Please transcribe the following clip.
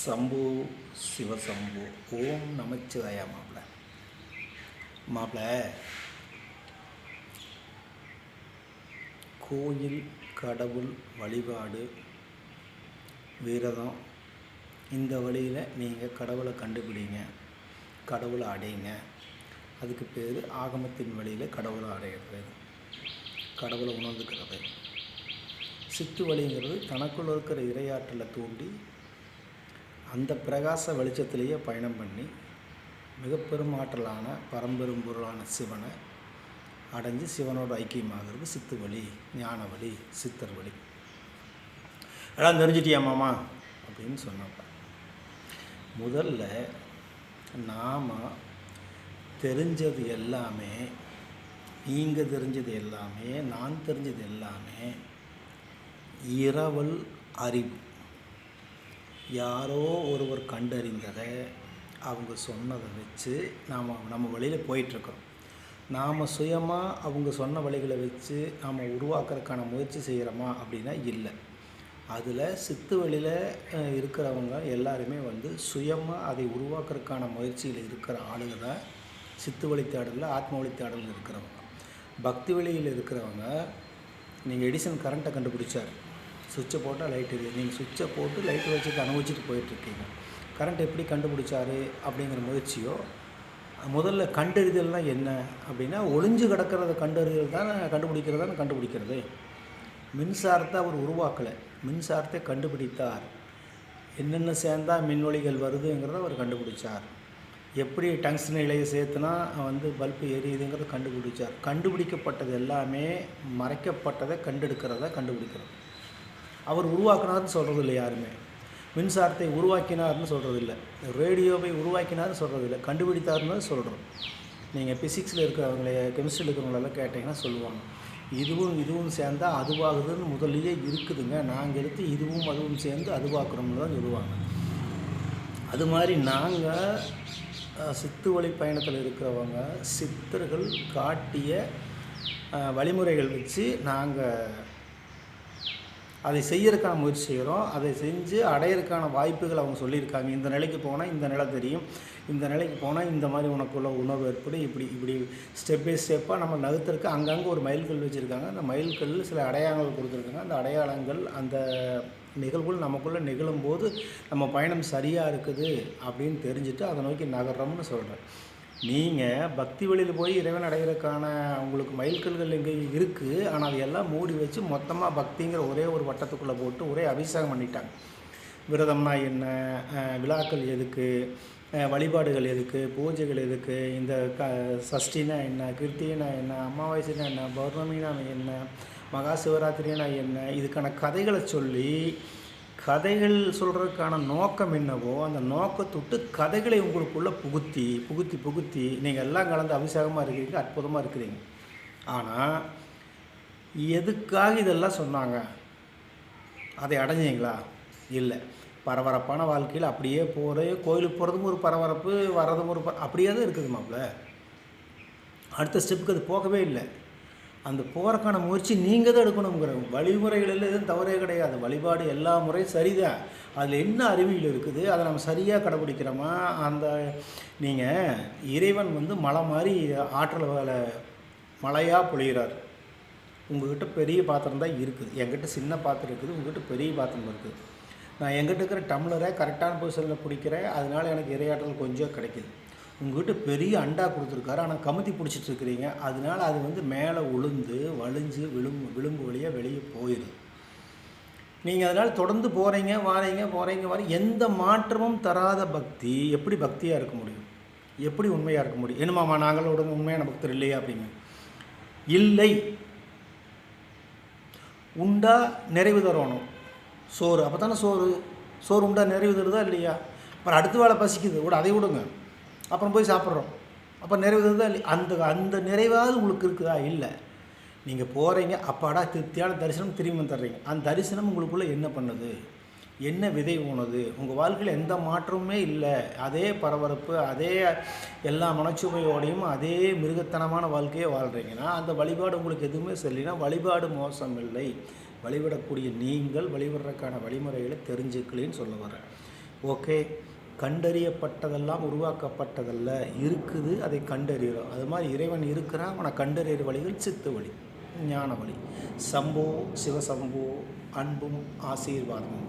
சம்பு சிவசம்பு. ஓம் நமச்சிவாயா. மாப்பிள்ள கோயில், கடவுள் வழிபாடு, விரதம், இந்த வழியில் நீங்கள் கடவுளை கண்டுபிடிங்க, கடவுளை அடையுங்க. அதுக்கு பேர் ஆகமத்தின் வழியில் கடவுளை அடையிறது, கடவுளை உணர்ந்துக்கிறது. சித்து வழிங்கிறது தனக்குள்ள இருக்கிற இரையாற்றலை தூண்டி அந்த பிரகாச வெளிச்சத்திலேயே பயணம் பண்ணி மிகப்பெரும் ஆற்றலான பரம்பெரும் பொருளான சிவனை அடைஞ்சு சிவனோட ஐக்கியமாகிறது சித்து வழி, ஞான வழி, சித்தர் வழி. எல்லாம் தெரிஞ்சிட்டியா மாமா அப்படின்னு சொன்னப்ப, முதல்ல நாம் தெரிஞ்சது எல்லாமே, நீங்கள் தெரிஞ்சது எல்லாமே, நான் தெரிஞ்சது எல்லாமே இரவல் அறிவு. யாரோ ஒருவர் கண்டறிந்ததை அவங்க சொன்னதை வச்சு நம்ம வழியில் போயிட்டுருக்கோம். நாம் சுயமாக அவங்க சொன்ன வழிகளை வச்சு நாம் உருவாக்குறதுக்கான முயற்சி செய்கிறோமா அப்படின்னா இல்லை. அதில் சித்து வழியில் இருக்கிறவங்க எல்லாருமே சுயமாக அதை உருவாக்குறதுக்கான முயற்சியில் இருக்கிற ஆளுங்க தான் சித்து வழி தேடலில், ஆத்ம வழி தேடலில் இருக்கிறவங்க. பக்தி வழியில் இருக்கிறவங்க, நீங்கள் எடிசன் கரண்ட்டை கண்டுபிடிச்சார், சுவிட்சை போட்டால் லைட் எரியுது, நீங்கள் சுவிட்சை போட்டு லைட்டு வச்சுட்டு அனுபவிச்சுட்டு போயிட்டுருக்கீங்க. கரண்ட் எப்படி கண்டுபிடிச்சாரு அப்படிங்கிற முயற்சியோ, முதல்ல கண்டறிதல்னால் என்ன அப்படின்னா ஒளிஞ்சு கிடக்கிறத கண்டறிதல் தான் கண்டுபிடிக்கிறது. மின்சாரத்தை அவர் உருவாக்கலை, மின்சாரத்தை கண்டுபிடித்தார். என்னென்ன சேர்ந்தால் மின்வொலிகள் வருதுங்கிறத அவர் கண்டுபிடிச்சார். எப்படி டங்ஸ்டன் இலையை சேர்த்துனா பல்பு எரியுதுங்கிறத கண்டுபிடிச்சார். கண்டுபிடிக்கப்பட்டது எல்லாமே மறைக்கப்பட்டதை கண்டுபிடிக்கிறது. அவர் உருவாக்கினார்னு சொல்கிறது இல்லை யாருமே. மின்சாரத்தை உருவாக்கினார்னு சொல்கிறது இல்லை, ரேடியோவை உருவாக்கினார்னு சொல்கிறது இல்லை, கண்டுபிடித்தார்னு சொல்கிறோம். நீங்கள் ஃபிசிக்ஸில் இருக்கிறவங்களே, கெமிஸ்ட்ரியில் இருக்கிறவங்களெல்லாம் கேட்டிங்கன்னா சொல்லுவாங்க, இதுவும் சேர்ந்தால் அதுவாகுதுன்னு முதல்லையே இருக்குதுங்க, நாங்கள் எடுத்து இதுவும் அதுவும் சேர்ந்து அதுவாக்குறோம்னு தான் சொல்லுவாங்க. அது மாதிரி நாங்கள் சித்து வழி பயணத்தில் இருக்கிறவங்க சித்தர்கள் காட்டிய வழிமுறைகள் வச்சு நாங்கள் அதை செய்யறதுக்கான முயற்சி செய்கிறோம். அதை செஞ்சு அடையிறதுக்கான வாய்ப்புகள் அவங்க சொல்லியிருக்காங்க. இந்த நிலைக்கு போனால் இந்த நிலை தெரியும், இந்த நிலைக்கு போனால் இந்த மாதிரி உனக்குள்ள உணர்வு ஏற்படும், இப்படி ஸ்டெப் பை ஸ்டெப்பாக நம்ம நகர்த்துறதுக்கு அங்கங்கே ஒரு மைல்கல் வச்சுருக்காங்க. அந்த மைல்கல் சில அடையாளங்கள் கொடுத்துருக்காங்க. அந்த அடையாளங்கள், அந்த நிகழ்வுகள் நமக்குள்ளே நிகழும்போது நம்ம பயணம் சரியாக இருக்குது அப்படின்னு தெரிஞ்சுட்டு அதை நோக்கி நகர்றோம்னு சொல்கிறேன். நீங்கள் பக்தி வழியில் போய் இறைவன் அடைகிறதுக்கான உங்களுக்கு மைல்கல்கள் எங்கே இருக்குது, ஆனால் அதையெல்லாம் மூடி வச்சு மொத்தமாக பக்திங்கிற ஒரே ஒரு வட்டத்துக்குள்ளே போட்டு ஒரே அபிஷேகம் பண்ணிட்டாங்க. விரதம்னா என்ன, விழாக்கள் எதுக்கு, வழிபாடுகள் எதுக்கு, பூஜைகள் எதுக்கு, இந்த சஷ்டினா என்ன, கிருத்தினா என்ன, அமாவாசைனா என்ன, பௌர்ணமினா என்ன, மகா சிவராத்திரினா என்ன, இதுக்கான கதைகளை சொல்லி கதைகள் சொல்கிறதுக்கான நோக்கம் என்னவோ அந்த நோக்கத்துட்டு கதைகளை உங்களுக்குள்ளே புகுத்தி நீங்கள் எல்லாம் கலந்து அபிஷேகமாக இருக்கிறீங்க, அற்புதமாக இருக்கிறீங்க. ஆனால் எதுக்காக இதெல்லாம் சொன்னாங்க, அதை அடைஞ்சிங்களா? இல்லை. பரபரப்பான வாழ்க்கையில் அப்படியே கோயிலுக்கு போகிறதும் ஒரு பரபரப்பு, வர்றதும் ஒரு அப்படியே தான் இருக்குது மாப்பிள்ள. அடுத்த ஸ்டெப்புக்கு அது போகவே இல்லை. அந்த போகிறக்கான முயற்சி நீங்கள் தான் எடுக்கணுங்கிற வழிமுறைகளில் எதுவும் தவறே கிடையாது. வழிபாடு எல்லா முறையும் சரிதான். அதில் என்ன அறிவியல் இருக்குது, அதை நம்ம சரியாக கடைப்பிடிக்கிறோமா? அந்த நீங்கள் இறைவன் மலை மாதிரி ஆற்றல் மழையாக பொழிகிறார். உங்கள்கிட்ட பெரிய பாத்திரம் தான் இருக்குது, என்கிட்ட சின்ன பாத்திரம் இருக்குது, உங்கள்கிட்ட பெரிய பாத்திரம் இருக்குது. நான் எங்கிட்ட இருக்கிற டம்ளரை கரெக்டான பொசிஷனில் பிடிக்கிறேன், அதனால் எனக்கு இறையாற்றல் கொஞ்சம் கிடைக்கிது. உங்கள்கிட்ட பெரிய அண்டா கொடுத்துருக்காரு, ஆனால் கமுத்தி பிடிச்சிட்டு இருக்கிறீங்க, அதனால் அது மேலே உளுந்து வலிஞ்சு விளிம்பு வழியாக வெளியே போயிடுது. நீங்கள் அதனால் தொடர்ந்து போகிறீங்க, எந்த மாற்றமும் தராத பக்தி எப்படி பக்தியாக இருக்க முடியும், எப்படி உண்மையாக இருக்க முடியும்? என்னமாம்மா நாங்களோட உண்மையான பக்தர் இல்லையா அப்படிங்க? இல்லை. உண்டா நிறைவு தரணும். சோறு அப்போ தானே சோறு உண்டா நிறைவு தருதா இல்லையா? அப்புறம் அடுத்த வேலை பசிக்குது, அதை விடுங்க, அப்புறம் போய் சாப்பிட்றோம், அப்போ நிறைவு தருதா இல்லை? அந்த நிறைவாவது உங்களுக்கு இருக்குதா? இல்லை. நீங்கள் போகிறீங்க, அப்பாடா திருப்தியான தரிசனம் திரும்பி தர்றீங்க. அந்த தரிசனம் உங்களுக்குள்ளே என்ன பண்ணுது, என்ன விதை ஊனுது? உங்கள் வாழ்க்கையில் எந்த மாற்றமுமே இல்லை, அதே பரபரப்பு, அதே எல்லா மனச்சுமையோடையும் அதே மிருகத்தனமான வாழ்க்கையை வாழ்கிறீங்கன்னா அந்த வழிபாடு உங்களுக்கு எதுவுமே சரியில்லைன்னா வழிபாடு மோசம் இல்லை, வழிபடக்கூடிய நீங்கள் வழிபடுறதுக்கான வழிமுறைகளை தெரிஞ்சுக்கலின்னு சொல்ல வரேன். ஓகே, கண்டறியப்பட்டதெல்லாம் உருவாக்கப்பட்டதல்ல, இருக்குது, அதை கண்டறிகிறோம். அது மாதிரி இறைவன் இருக்கிறான், அவனை கண்டறிகிற வழிகள் சித்து வழி, ஞான வழி. சம்போ சிவசம்போ, அன்பும் ஆசீர்வாதமும்.